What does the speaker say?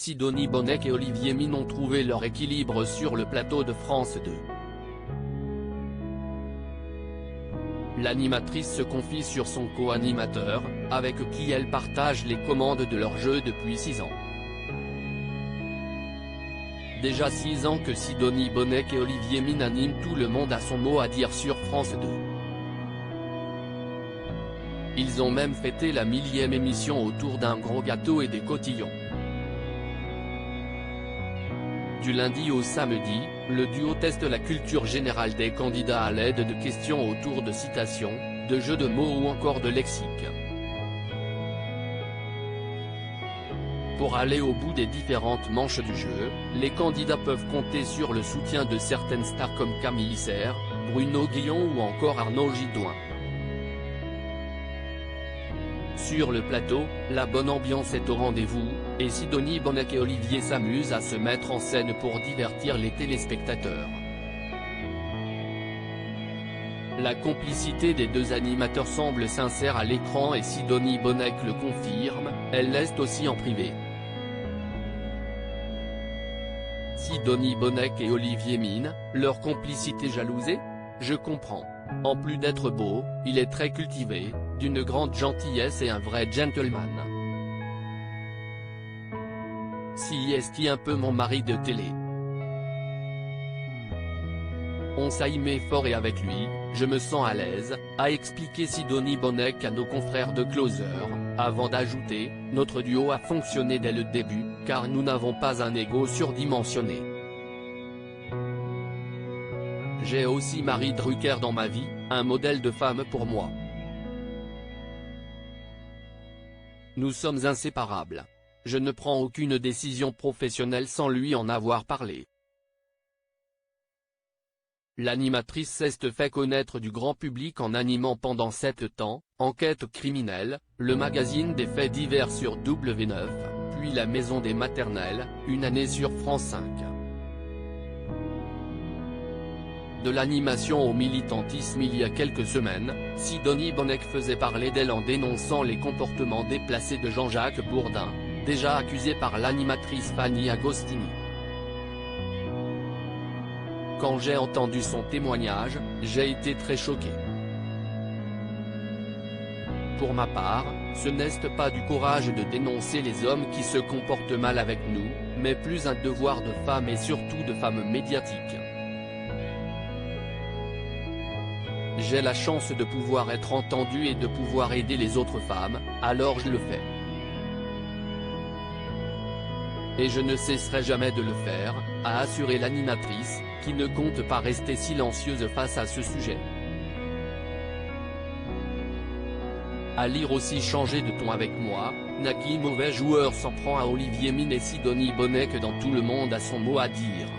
Sidonie Bonnec et Olivier Mine ont trouvé leur équilibre sur le plateau de France 2. L'animatrice se confie sur son co-animateur, avec qui elle partage les commandes de leur jeu depuis 6 ans. Déjà 6 ans que Sidonie Bonnec et Olivier Mine animent Tout le monde a son mot à dire sur France 2. Ils ont même fêté la 1000e émission autour d'un gros gâteau et des cotillons. Du lundi au samedi, le duo teste la culture générale des candidats à l'aide de questions autour de citations, de jeux de mots ou encore de lexique. Pour aller au bout des différentes manches du jeu, les candidats peuvent compter sur le soutien de certaines stars comme Camille Serre, Bruno Guillon ou encore Arnaud Gidouin. Sur le plateau, la bonne ambiance est au rendez-vous, et Sidonie Bonnec et Olivier s'amusent à se mettre en scène pour divertir les téléspectateurs. La complicité des deux animateurs semble sincère à l'écran et Sidonie Bonnec le confirme, elle l'est aussi en privé. Sidonie Bonnec et Olivier Mine, leur complicité jalousée? Je comprends. En plus d'être beau, il est très cultivé, d'une grande gentillesse et un vrai gentleman. Si est-il un peu mon mari de télé. On s'aimait fort et avec lui, je me sens à l'aise, a expliqué Sidonie Bonnec à nos confrères de Closer, avant d'ajouter, notre duo a fonctionné dès le début, car nous n'avons pas un ego surdimensionné. J'ai aussi Marie Drucker dans ma vie, un modèle de femme pour moi. Nous sommes inséparables. Je ne prends aucune décision professionnelle sans lui en avoir parlé. L'animatrice s'est fait connaître du grand public en animant pendant 7 ans, Enquête criminelle, le magazine des faits divers sur W9, puis La Maison des maternelles, une année sur France 5. De l'animation au militantisme il y a quelques semaines, Sidonie Bonnec faisait parler d'elle en dénonçant les comportements déplacés de Jean-Jacques Bourdin, déjà accusé par l'animatrice Fanny Agostini. Quand j'ai entendu son témoignage, j'ai été très choqué. Pour ma part, ce n'est pas du courage de dénoncer les hommes qui se comportent mal avec nous, mais plus un devoir de femme et surtout de femme médiatique. J'ai la chance de pouvoir être entendue et de pouvoir aider les autres femmes, alors je le fais. Et je ne cesserai jamais de le faire, a assuré l'animatrice, qui ne compte pas rester silencieuse face à ce sujet. À lire aussi changer de ton avec moi, Nagui mauvais joueur s'en prend à Olivier Mine et Sidonie Bonnec dans Tout le monde a son mot à dire.